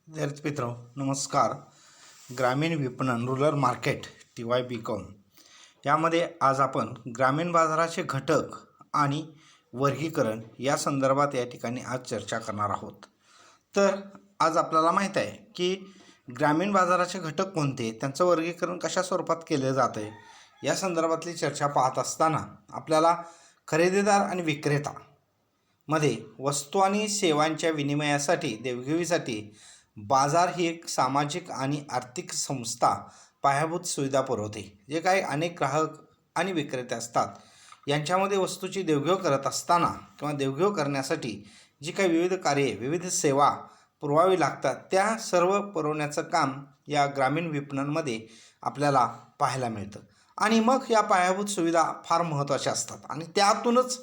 विद्यार्थी मित्र नमस्कार. ग्रामीण विपणन रूरल मार्केट TY.BCom यामध्ये आज आपण ग्रामीण बाजाराचे घटक आणि वर्गीकरण या संदर्भात या ठिकाणी आज चर्चा करणार आहोत. तर आज आपल्याला माहीत आहे की ग्रामीण बाजाराचे घटक कोणते, त्यांचं वर्गीकरण कशा स्वरूपात केले जाते या संदर्भातली चर्चा पाहत असताना आपल्याला खरेदीदार आणि विक्रेता मध्ये वस्तू आणि सेवांच्या विनिमयासाठी देवघेवीसाठी बाजार ही एक सामाजिक आणि आर्थिक संस्था पायाभूत सुविधा पुरवते. जे काही अनेक ग्राहक आणि विक्रेते असतात यांच्यामध्ये वस्तूची देवघेव करत असताना किंवा देवघेव करण्यासाठी जी काही विविध कार्ये विविध सेवा पुरवावी लागतात त्या सर्व पुरवण्याचं काम या ग्रामीण विपणनमध्ये आपल्याला पाहायला मिळतं. आणि मग या पायाभूत सुविधा फार महत्त्वाच्या असतात आणि त्यातूनच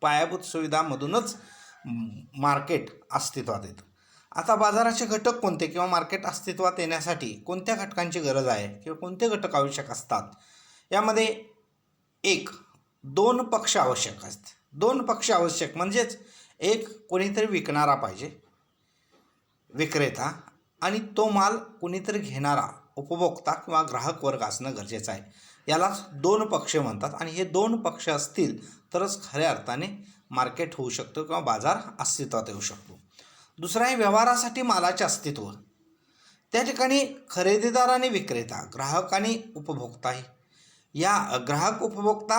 पायाभूत सुविधामधूनच मार्केट अस्तित्वात येतं. आता बाजाराचे घटक कोणते किंवा मार्केट अस्तित्वात येण्यासाठी कोणत्या घटकांची गरज आहे किंवा कोणते घटक आवश्यक असतात, यामध्ये दोन पक्ष आवश्यक असतात. दोन पक्ष आवश्यक म्हणजेच एक कोणीतरी विकणारा पाहिजे विक्रेता, आणि तो माल कोणीतरी घेणारा उपभोक्ता किंवा ग्राहक वर्ग असणं गरजेचं आहे. यालाच दोन पक्ष म्हणतात आणि हे दोन पक्ष असतील तरच खऱ्या अर्थाने मार्केट होऊ शकतो किंवा बाजार अस्तित्वात येऊ शकतो. दुसरा आहे व्यवहारासाठी मालाचे अस्तित्व. त्या ठिकाणी खरेदीदार आणि विक्रेता, ग्राहक आणि उपभोक्ता, या ग्राहक उपभोक्ता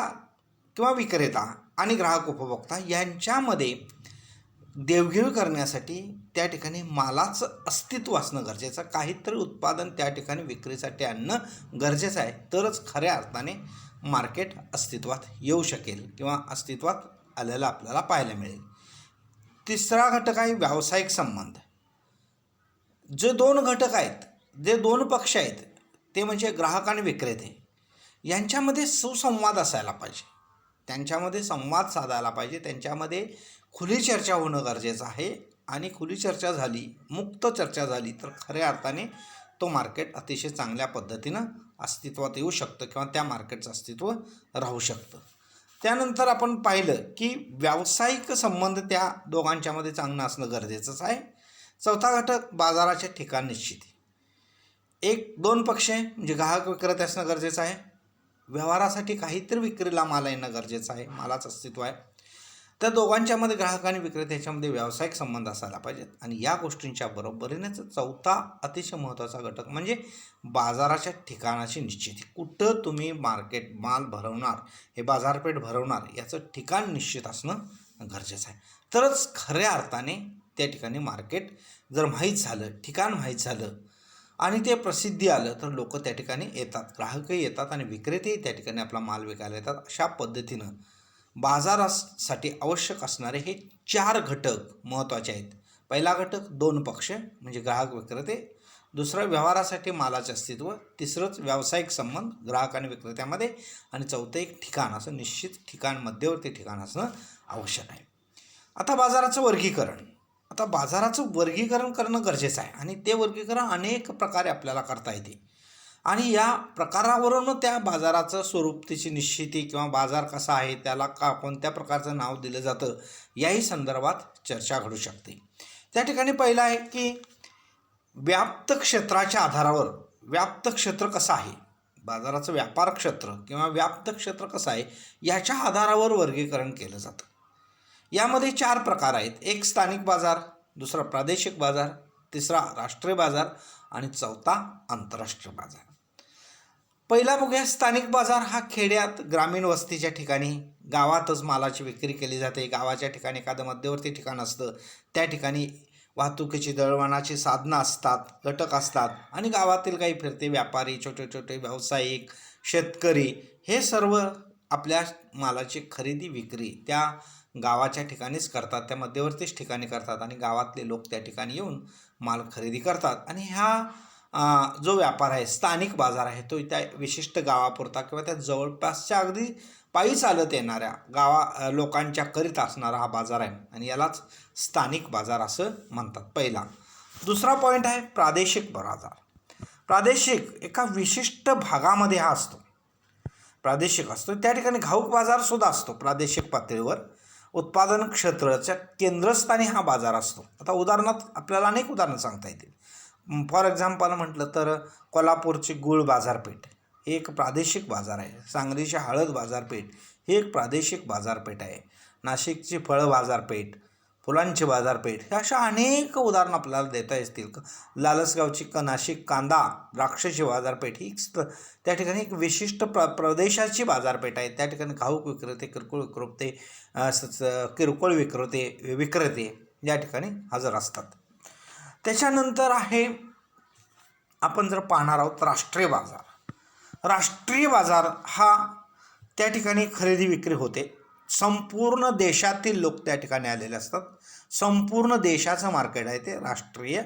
किंवा विक्रेता आणि ग्राहक उपभोक्ता यांच्यामध्ये देवघेव करण्यासाठी त्या ठिकाणी मालाचं अस्तित्व असणं गरजेचं. काहीतरी उत्पादन त्या ठिकाणी विक्रीसाठी आणणं गरजेचं आहे, तरच खऱ्या अर्थाने मार्केट अस्तित्वात येऊ शकेल किंवा अस्तित्वात आलेलं आपल्याला पाहायला मिळेल. तिसरा घटक आहे व्यावसायिक संबंध. जे दोन घटक आहेत, जे दोन पक्ष आहेत, ते म्हणजे ग्राहक आणि विक्रेते यांच्यामध्ये सुसंवाद असायला पाहिजे. त्यांच्यामध्ये संवाद साधायला पाहिजे. त्यांच्यामध्ये खुली चर्चा होणं गरजेचं आहे आणि खुली चर्चा झाली, मुक्त चर्चा झाली तर खऱ्या अर्थाने तो मार्केट अतिशय चांगल्या पद्धतीनं अस्तित्वात येऊ शकतं किंवा त्या मार्केटचं अस्तित्व राहू शकतं. त्यानंतर आपण पाहिलं की व्यावसायिक संबंध त्या दोघांच्यामध्ये चांगलं असणं गरजेचंच आहे. चौथा घटक बाजाराचे ठिकाण निश्चिती. दोन पक्ष म्हणजे ग्राहक विक्रेते असणं गरजेचं आहे. व्यवहारासाठी काहीतरी विक्रीला माल येणं गरजेचं आहे, मालाचं अस्तित्व आहे. त्या दोघांच्यामध्ये ग्राहक आणि विक्रेते याच्यामध्ये व्यावसायिक संबंध असायला पाहिजेत. आणि या गोष्टींच्या बरोबरीनेच चौथा अतिशय महत्त्वाचा घटक म्हणजे बाजाराच्या ठिकाणाची निश्चिती. कुठं तुम्ही माल भरवणार, हे बाजारपेठ भरवणार, याचं ठिकाण निश्चित असणं गरजेचं आहे. तरच खऱ्या अर्थाने त्या ठिकाणी मार्केट जर माहीत झालं, ठिकाण माहीत झालं आणि ते प्रसिद्धी आलं तर लोक त्या ठिकाणी येतात, ग्राहकही येतात आणि विक्रेतेही त्या ठिकाणी आपला माल विकायला येतात. अशा पद्धतीनं बाजारासाठी आवश्यक असणारे हे 4 घटक महत्त्वाचे आहेत. पहिला घटक दोन पक्ष म्हणजे ग्राहक विक्रेते, दुसरं व्यवहारासाठी मालाचे अस्तित्व, तिसरंच व्यावसायिक संबंध ग्राहक आणि विक्रेत्यामध्ये, आणि चौथं एक ठिकाण, असं निश्चित ठिकाण, मध्यवर्ती ठिकाण असणं आवश्यक आहे. आता बाजाराचं वर्गीकरण. आता बाजाराचं वर्गीकरण करणं गरजेचं आहे आणि ते वर्गीकरण अनेक प्रकारे आपल्याला करता येते आणि या प्रकारावरून त्या बाजाराचं स्वरूप, त्याची निश्चिती किंवा बाजार कसा आहे, त्याला कोणत्या प्रकारचं नाव दिलं जातं, याही संदर्भात चर्चा घडू शकते. त्या ठिकाणी पहिलं आहे की व्याप्त क्षेत्राच्या आधारावर, व्याप्त क्षेत्र कसं आहे, बाजाराचं व्यापार क्षेत्र किंवा व्याप्त क्षेत्र कसं आहे याच्या आधारावर वर्गीकरण केलं जातं. यामध्ये 4 प्रकार आहेत. एक स्थानिक बाजार, दुसरा प्रादेशिक बाजार, तिसरा राष्ट्रीय बाजार आणि चौथा आंतरराष्ट्रीय बाजार. पहिला बघूया स्थानिक बाजार. हा खेड्यात, ग्रामीण वस्तीच्या ठिकाणी, गावातच मालाची विक्री केली जाते. गावाच्या ठिकाणी एखादं मध्यवर्ती ठिकाण असतं, त्या ठिकाणी वाहतुकीची, दळणवळणाची साधनं असतात, घटक असतात आणि गावातील काही फिरते व्यापारी, छोटे छोटे व्यावसायिक, शेतकरी हे सर्व आपल्या मालाची खरेदी विक्री त्या गावाच्या ठिकाणीच करतात, त्या मध्यवर्तीच ठिकाणी करतात आणि गावातले लोक त्या ठिकाणी येऊन माल खरेदी करतात. आणि जो व्यापार आहे, स्थानिक बाजार आहे, तो त्या विशिष्ट गावापुरता किंवा त्या जवळपासच्या अगदी पायी चालत येणाऱ्या लोकांच्या करीत असणारा हा बाजार आहे आणि यालाच स्थानिक बाजार असं म्हणतात. पहिला. दुसरा पॉईंट आहे प्रादेशिक बाजार. प्रादेशिक एका विशिष्ट भागामध्ये हा असतो, प्रादेशिक असतो. त्या ठिकाणी घाऊक बाजारसुद्धा असतो प्रादेशिक पातळीवर, उत्पादन क्षेत्राच्या केंद्रस्थानी हा बाजार असतो. आता उदाहरणार्थ आपल्याला अनेक उदाहरणं सांगता येतील. फॉर एक्झाम्पल म्हटलं तर कोल्हापूरची गूळ बाजारपेठ ही एक प्रादेशिक बाजार आहे. सांगलीची हळद बाजारपेठ ही एक प्रादेशिक बाजारपेठ आहे. नाशिकची फळं बाजारपेठ, फुलांची बाजारपेठ, ह्या अशा अनेक उदाहरणं आपल्याला देता येतील. लालसगावची नाशिक कांदा द्राक्षाची बाजारपेठ ही त्या ठिकाणी एक विशिष्ट प्रदेशाची बाजारपेठ आहे. त्या ठिकाणी घाऊक विक्रेते, किरकोळ विक्रेते या ठिकाणी हजर असतात. त्याच्यानंतर आहे आपण जर पाहणार आहोत राष्ट्रीय बाजार. राष्ट्रीय बाजार हा त्या ठिकाणी खरेदी विक्री होते. संपूर्ण देशातील लोक त्या ठिकाणी आलेले असतात. संपूर्ण देशाचं मार्केट आहे ते राष्ट्रीय.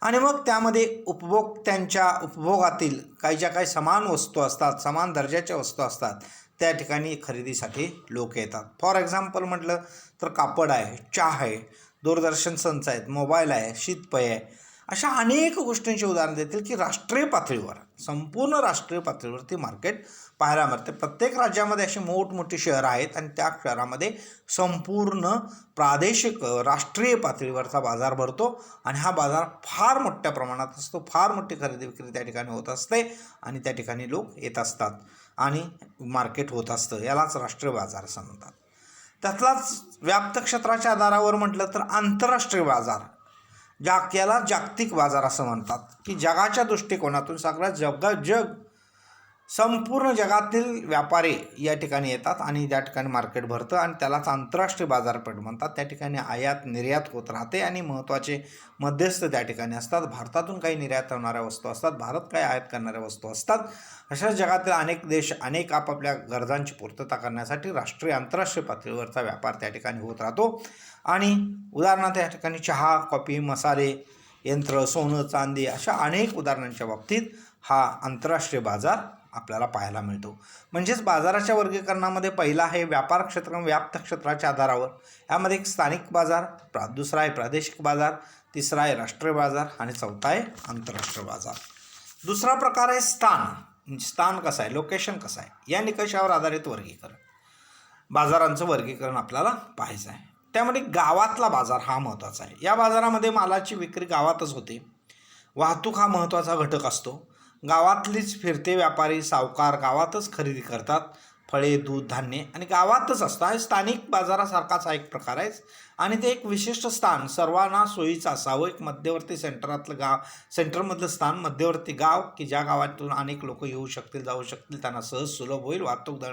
आणि मग त्यामध्ये उपभोक्त्यांच्या उपभोगातील काही समान वस्तू असतात, समान दर्जाच्या वस्तू असतात, त्या ठिकाणी खरेदीसाठी लोक येतात. फॉर एक्झाम्पल म्हटलं तर कापड आहे, चहा आहे, दूरदर्शन संच आहेत, मोबाईल आहे, शीतपेय आहे, अशा अनेक गोष्टींची उदाहरण देतील की राष्ट्रीय पातळीवर, संपूर्ण राष्ट्रीय पातळीवरती मार्केट पाहायला मिळते. प्रत्येक राज्यामध्ये अशी मोठमोठी शहरं आहेत आणि त्या शहरामध्ये संपूर्ण प्रादेशिक राष्ट्रीय पातळीवरचा बाजार भरतो आणि हा बाजार फार मोठ्या प्रमाणात असतो. फार मोठी खरेदी विक्री त्या ठिकाणी होत असते आणि त्या ठिकाणी लोक येत असतात आणि मार्केट होत असतं. यालाच राष्ट्रीय बाजार असं म्हणतात. त्यातलाच व्याप्त क्षेत्राच्या आधारावर म्हटलं तर आंतरराष्ट्रीय बाजार, याला जागतिक बाजार असं म्हणतात की जगाच्या दृष्टिकोनातून सगळ्या संपूर्ण जगातील व्यापारी या ठिकाणी येतात आणि त्या ठिकाणी मार्केट भरतं आणि त्यालाच आंतरराष्ट्रीय बाजारपेठ म्हणतात. त्या ठिकाणी आयात निर्यात होत राहते आणि महत्त्वाचे मध्यस्थ त्या ठिकाणी असतात. भारतातून काही निर्यात होणाऱ्या वस्तू असतात, भारत काही आयात करणाऱ्या वस्तू असतात. अशा जगातील अनेक देश अनेक आपापल्या गरजांची पूर्तता करण्यासाठी राष्ट्रीय आंतरराष्ट्रीय पातळीवरचा व्यापार त्या ठिकाणी होत राहतो. आणि उदाहरणार्थ या ठिकाणी चहा, कॉफी, मसाले, यंत्र, सोनं, चांदी अशा अनेक उदाहरणांच्या बाबतीत हा आंतरराष्ट्रीय बाजार आपल्याला पाहायला मिळतो. म्हणजेच बाजाराच्या वर्गीकरणामध्ये पहिला आहे व्यापार क्षेत्र व्याप्त क्षेत्राच्या आधारावर, यामध्ये एक स्थानिक बाजार, दुसरा आहे प्रादेशिक बाजार, तिसरा आहे राष्ट्रीय बाजार आणि चौथा आहे आंतरराष्ट्रीय बाजार. दुसरा प्रकार आहे स्थान कसं आहे, लोकेशन कसं आहे, या निकषावर आधारित वर्गीकरण. बाजारांचं वर्गीकरण आपल्याला पाहायचं आहे. त्यामध्ये गावातला बाजार हा महत्त्वाचा आहे. या बाजारामध्ये मालाची विक्री गावातच होते. वाहतूक हा महत्त्वाचा घटक असतो. गावातलीच फिरते व्यापारी, सावकार गावातच खरेदी करतात. फळे, दूध, धान्य आणि गावातच असतं. हा स्थानिक बाजारासारखाच हा एक प्रकार आहे आणि ते एक विशिष्ट स्थान सर्वांना सोयीचं असावं. एक मध्यवर्ती सेंटरमधलं स्थान, मध्यवर्ती गाव की ज्या गावातून अनेक लोक येऊ शकतील, जाऊ शकतील, त्यांना सहज सुलभ होईल, वाहतूक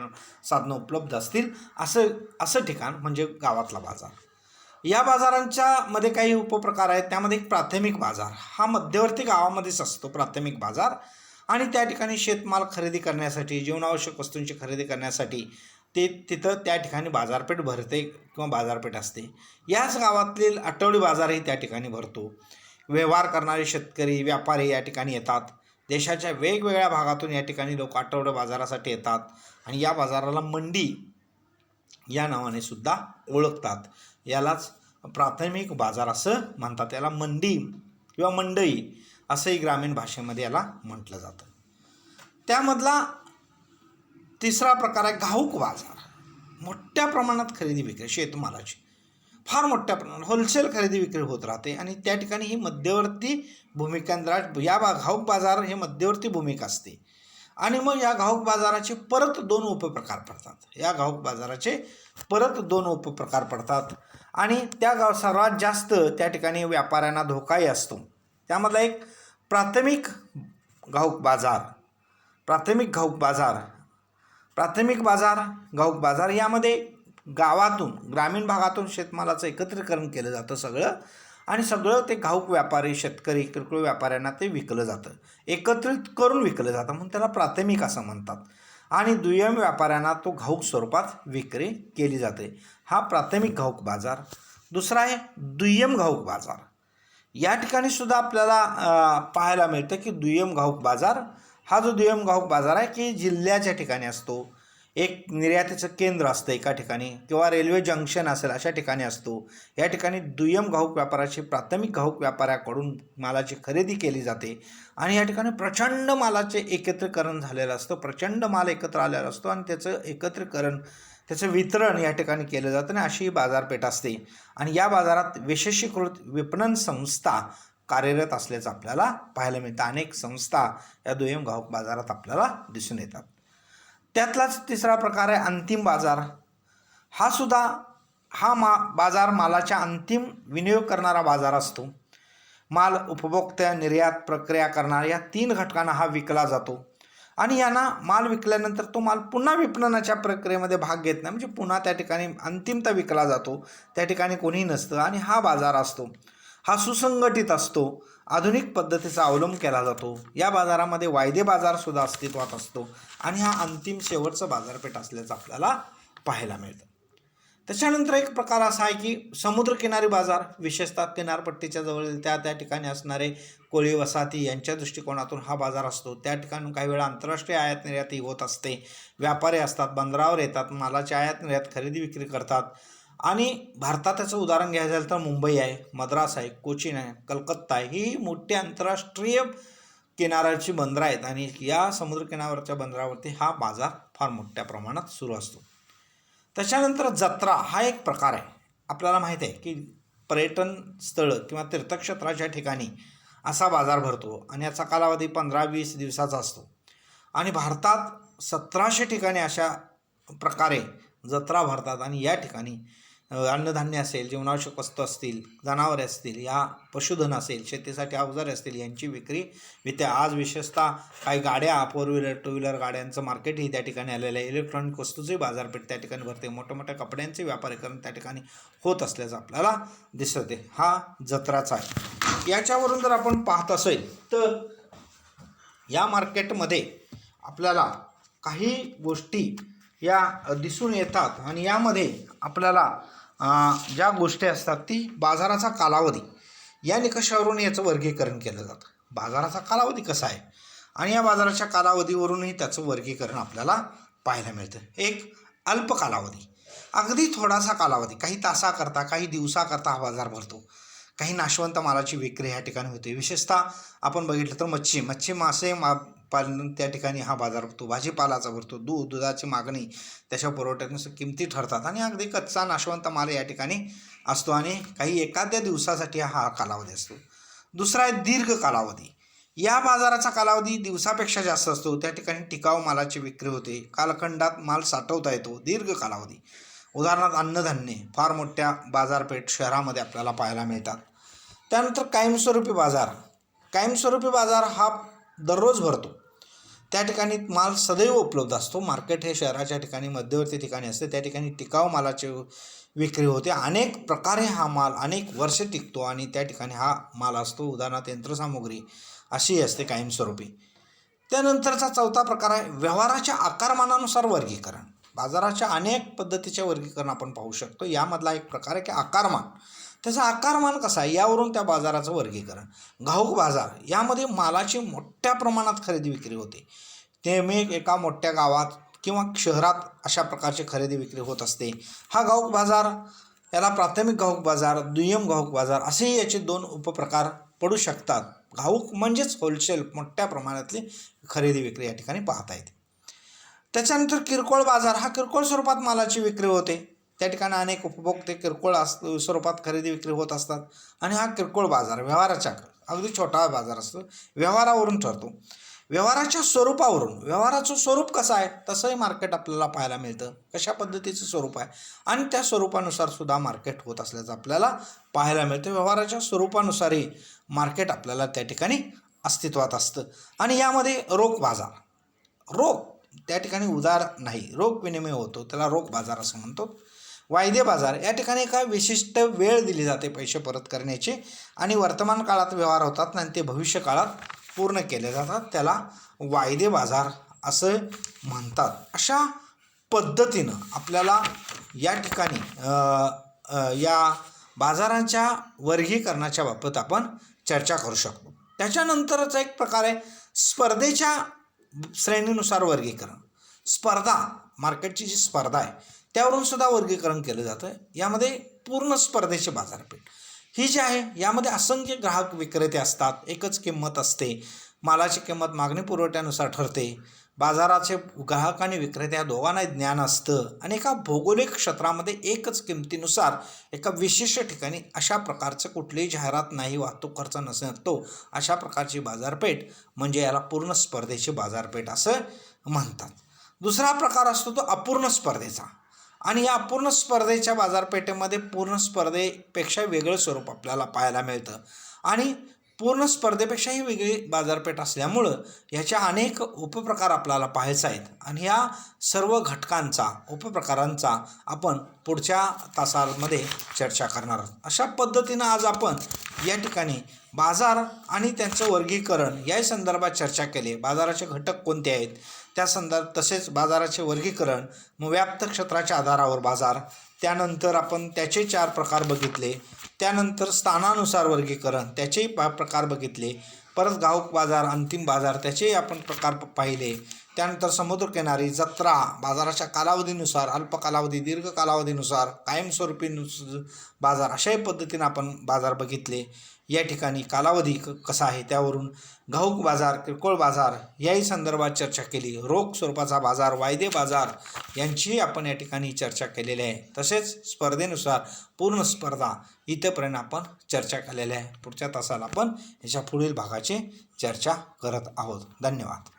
साधनं उपलब्ध असतील, असं ठिकाण म्हणजे गावातला बाजार. या बाजारांच्या मध्ये काही उपप्रकार आहेत. त्यामध्ये एक प्राथमिक बाजार हा मध्यवर्ती गावामध्येच असतो, प्राथमिक बाजार. आणि त्या ठिकाणी शेतमाल खरेदी करण्यासाठी, जीवनावश्यक वस्तूंची खरेदी करण्यासाठी तिथं त्या ठिकाणी बाजारपेठ भरते किंवा बाजारपेठ असते. याच गावातील आठवडी बाजारही त्या ठिकाणी भरतो. व्यवहार करणारे शेतकरी, व्यापारी या ठिकाणी येतात. देशाच्या वेगवेगळ्या भागातून या ठिकाणी लोक आठवडे बाजारासाठी येतात आणि या बाजाराला मंडी या नावाने सुद्धा ओळखतात. यालाच प्राथमिक बाजार असं म्हणतात. याला मंडी किंवा मंडई असंही ग्रामीण भाषेमध्ये याला म्हटलं जातं. त्यामधला तिसरा प्रकार आहे घाऊक बाजार. मोठ्या प्रमाणात खरेदी विक्री शेतमालाची फार मोठ्या प्रमाणात होलसेल खरेदी विक्री होत राहते आणि त्या ठिकाणी ही मध्यवर्ती भूमिका घाऊक बाजार हे मध्यवर्ती भूमिका असते. आणि मग या घाऊक बाजाराचे परत दोन उपप्रकार पडतात. आणि त्या सर्वात जास्त त्या ठिकाणी व्यापाऱ्यांना धोकाही असतो. त्यामधला एक प्राथमिक घाऊक बाजार यामध्ये गावातून, ग्रामीण भागातून शेतमालाचं एकत्रीकरण केलं जातं सगळं आणि सगळं ते घाऊक व्यापारी, शेतकरी, किरकोळ व्यापाऱ्यांना ते विकलं जातं, एकत्रित करून विकलं जातं म्हणून त्याला प्राथमिक असं म्हणतात. आणि दुय्यम व्यापाऱ्यांना तो घाऊक स्वरूपात विक्री केली जाते. हा प्राथमिक घाऊक बाजार. दुसरा आहे दुय्यम घाऊक बाजार. या ठिकाणी सुद्धा आपल्याला पाहायला मिळतं की दुय्यम घाऊक बाजार हा जो दुय्यम घाऊक बाजार आहे की जिल्ह्याच्या ठिकाणी असतो. एक निर्यातीचं केंद्र असतं एका ठिकाणी किंवा रेल्वे जंक्शन असेल अशा ठिकाणी असतो. या ठिकाणी दुय्यम घाऊक व्यापाराची प्राथमिक घाऊक व्यापाऱ्याकडून मालाची खरेदी केली जाते आणि या ठिकाणी प्रचंड मालाचे एकत्रीकरण झालेलं असतं. प्रचंड माल एकत्र आलेला असतो आणि त्याचं एकत्रीकरण त्याचं वितरण या ठिकाणी केलं जातं आणि अशी ही बाजारपेठ असते. आणि या बाजारात विशेषीकृत विपणन संस्था कार्यरत असल्याचं आपल्याला पाहायला मिळतं. अनेक संस्था या दुय्यम घाऊक बाजारात आपल्याला दिसून येतात. त्यातलाच तिसरा प्रकार आहे अंतिम बाजार. हा बाजार मालाच्या अंतिम विनियोग करणारा बाजार असतो. माल, उपभोक्ता, निर्यात, प्रक्रिया करणारा या 3 घटकांना हा विकला जातो. आणि यांना माल विकल्यानंतर तो माल पुन्हा विपणनाच्या प्रक्रियेमध्ये भाग घेत नाही, म्हणजे पुन्हा त्या ठिकाणी अंतिमतः विकला जातो. त्या ठिकाणी कोणीही नसतं आणि हा बाजार असतो. हा सुसंघटित असतो. आधुनिक पद्धतीचा अवलंब केला जातो. या बाजारामध्ये वायदे बाजारसुद्धा अस्तित्वात असतो आणि हा अंतिम शेवटचा बाजारपेठ असल्याचं आपल्याला पाहायला मिळतं. त्याच्यानंतर एक प्रकार असा आहे की समुद्रकिनारी बाजार, विशेषतः किनारपट्टीच्या जवळ त्या ठिकाणी असणारे कोळी वसाहती यांच्या दृष्टिकोनातून हा बाजार असतो. त्या ठिकाणी काही वेळा आंतरराष्ट्रीय आयात निर्यातही होत असते. व्यापारी असतात, बंदरावर येतात, मालाची आयात निर्यात खरेदी विक्री करतात. आणि भारतात त्याचं उदाहरण घ्यायचं झालं तर मुंबई आहे, मद्रास आहे, कोचीन आहे, कलकत्ता आहे, ही मोठी आंतरराष्ट्रीय किनाऱ्याची बंदरं आहेत आणि या समुद्रकिनाऱ्यावरच्या बंदरावरती हा बाजार फार मोठ्या प्रमाणात सुरू असतो. त्याच्यानंतर जत्रा हा एक प्रकार आहे. आपल्याला माहीत आहे की पर्यटन स्थळं किंवा तीर्थक्षेत्राच्या ठिकाणी असा बाजार भरतो आणि याचा कालावधी 15-20 दिवसाचा असतो. आणि भारतात 1700 ठिकाणी अशा प्रकारे जत्रा भरतात आणि या ठिकाणी अन्नधान्य असेल, जीवनावश्यक वस्तू असतील, जनावरे असतील, या पशुधन असेल, शेतीसाठी अवजारे असतील यांची विक्री होते. आज विशेषतः काही गाड्या, 4 व्हीलर 2 व्हीलर गाड्यांचं मार्केटही त्या ठिकाणी आलेलं आहे. इलेक्ट्रॉनिक वस्तूची बाजारपेठ त्या ठिकाणी भरते. मोठ्या कपड्यांचे व्यापारीकरण त्या ठिकाणी होत असल्याचं आपल्याला दिसते. हा जत्राचा आहे. याच्यावरून जर आपण पाहत असेल तर या मार्केटमध्ये आपल्याला काही गोष्टी या दिसून येतात आणि यामध्ये आपल्याला ज्या गोष्टी असतात ती बाजाराचा कालावधी या निकषावरून याचं वर्गीकरण केलं जातं. बाजाराचा कालावधी कसा आहे आणि या बाजाराच्या कालावधीवरूनही त्याचं वर्गीकरण आपल्याला पाहायला मिळतं. एक अल्प कालावधी, अगदी थोडासा कालावधी, काही तासाकरता, काही दिवसाकरता हा बाजार भरतो. काही नाशवंत मालाची विक्री ह्या ठिकाणी होते. विशेषतः आपण बघितलं तर मच्छी, मासे पालन त्या ठिकाणी हा बाजार भरतो. भाजीपालाचा भरतो. दुधाची मागणी, त्याच्या पुरवठ्यानुसार किमती ठरतात आणि अगदी कच्चा नाशवंत माल या ठिकाणी असतो आणि काही एखाद्या दिवसासाठी हा कालावधी असतो. दुसरा आहे दीर्घ कालावधी. या बाजाराचा कालावधी दिवसापेक्षा जास्त असतो. त्या ठिकाणी टिकाऊ मालाची विक्री होते. कालखंडात माल साठवता येतो. दीर्घ कालावधी, उदाहरणार्थ अन्नधान्य, फार मोठ्या बाजारपेठ शहरामध्ये आपल्याला पाहायला मिळतात. त्यानंतर कायमस्वरूपी बाजार हा दररोज भरतो. त्या ठिकाणी माल सदैव उपलब्ध असतो. मार्केट हे शहराच्या ठिकाणी मध्यवर्ती ठिकाणी असते. त्या ठिकाणी टिकाऊ मालाची विक्री होते. अनेक प्रकारे हा माल अनेक वर्ष टिकतो आणि त्या ठिकाणी हा माल असतो. उदाहरणार्थ यंत्रसामुग्री अशी असते कायमस्वरूपी. त्यानंतरचा चौथा प्रकार आहे व्यवहाराच्या आकारमानानुसार वर्गीकरण. बाजाराच्या अनेक पद्धतीचे वर्गीकरण आपण पाहू शकतो. यामधला एक प्रकार आहे की आकारमान. त्याचा आकारमान कसा आहे यावरून त्या बाजाराचं वर्गीकरण. घाऊक बाजार, यामध्ये मालाची मोठ्या प्रमाणात खरेदी विक्री होते. नेहमी एका मोठ्या गावात किंवा शहरात अशा प्रकारची खरेदी विक्री होत असते. हा घाऊक बाजार, याला प्राथमिक घाऊक बाजार, दुय्यम घाऊक बाजार असेही याचे 2 उपप्रकार पडू शकतात. घाऊक म्हणजेच होलसेल, मोठ्या प्रमाणातली खरेदी विक्री या ठिकाणी पाहता येते. त्याच्यानंतर किरकोळ बाजार, हा किरकोळ स्वरूपात मालाची विक्री होते. त्या ठिकाणी अनेक उपभोक्ते किरकोळ स्वरूपात खरेदी विक्री होत असतात आणि हा किरकोळ बाजार व्यवहाराच्या अगदी छोटा बाजार असतो, व्यवहारावरून ठरतो. व्यवहाराच्या स्वरूपावरून, व्यवहाराचं स्वरूप कसं आहे तसंही मार्केट आपल्याला पाहायला मिळतं. कशा पद्धतीचं स्वरूप आहे आणि त्या स्वरूपानुसार सुद्धा मार्केट होत असल्याचं आपल्याला पाहायला मिळतं. व्यवहाराच्या स्वरूपानुसारही मार्केट आपल्याला त्या ठिकाणी अस्तित्वात असतं. आणि यामध्ये रोख बाजार, रोख त्या ठिकाणी उधार नाही, रोख विनिमय होतो, त्याला रोख बाजार असं म्हणतो. वायदे बाजार, या ठिकाणी काय विशिष्ट वेळ दिली जाते पैसे परत करण्याची आणि वर्तमान काळात व्यवहार होतात आणि ते भविष्य काळात पूर्ण केले जातात, त्याला वायदे बाजार असं म्हणतात. अशा पद्धतीनं आपल्याला या ठिकाणी या बाजारांच्या वर्गीकरणाच्या बाबतीत आपण चर्चा करू शकतो. त्याच्यानंतरचा एक प्रकार आहे स्पर्धेच्या श्रेणीनुसार वर्गीकरण. स्पर्धा, मार्केटची जी स्पर्धा आहे त्यावरून सुद्धा वर्गीकरण केलं जातं. यामध्ये पूर्ण स्पर्धेची बाजारपेठ ही जी आहे यामध्ये असंख्य ग्राहक विक्रेते असतात. एकच किंमत असते. मालाची किंमत मागणी पुरवठ्यानुसार ठरते. बाजाराचे ग्राहक आणि विक्रेते या दोघांनाही ज्ञान असतं आणि एका भौगोलिक क्षेत्रामध्ये एकच किमतीनुसार एका विशिष्ट ठिकाणी अशा प्रकारचं कुठलीही जाहिरात नाही, वाहतूक खर्च नसतो अशा प्रकारची बाजारपेठ म्हणजे याला पूर्ण स्पर्धेची बाजारपेठ असं म्हणतात. दुसरा प्रकार असतो तो अपूर्ण स्पर्धेचा. आणि या अपूर्ण स्पर्धेच्या बाजारपेठेमध्ये पूर्ण स्पर्धेपेक्षा वेगळं स्वरूप आपल्याला पाहायला मिळतं आणि पूर्ण स्पर्धेपेक्षाही वेगळी बाजारपेठ असल्यामुळं ह्याच्या अनेक उपप्रकार आपल्याला पाहायचे आहेत आणि या सर्व घटकांचा उपप्रकारांचा आपण पुढच्या तासामध्ये चर्चा करणार आहोत. अशा पद्धतीनं आज आपण या ठिकाणी बाजार आणि त्यांचं वर्गीकरण या संदर्भात चर्चा केली. बाजाराचे घटक कोणते आहेत त्या तसेच बाजाराचे वर्गीकरण, मग व्याप्त क्षेत्राच्या आधारावर बाजार, त्यानंतर आपण त्याचे 4 प्रकार बघितले, त्यानंतर स्थानानुसार वर्गीकरण त्याचेही प्रकार बघितले, परत घाऊक बाजार, अंतिम बाजार त्याचेही आपण प्रकार पाहिले, त्यानंतर समुद्रकिनारी, जत्रा, बाजाराच्या कालावधीनुसार, अल्प कालावधी, दीर्घ कालावधीनुसार, कायमस्वरूपी बाजार अशाही पद्धतीने आपण बाजार बघितले. या ठिकाणी कालावधी कसा आहे त्यावरून घाऊक बाजार, किरकोळ बाजार याही संदर्भात चर्चा केली. रोख स्वरूपाचा बाजार, वायदे बाजार यांचीही आपण या ठिकाणी चर्चा केलेली आहे. तसेच स्पर्धेनुसार पूर्ण स्पर्धा इथपर्यंत आपण चर्चा केलेली आहे. पुढच्या तासाला आपण याच्या पुढील भागाची चर्चा करत आहोत. धन्यवाद.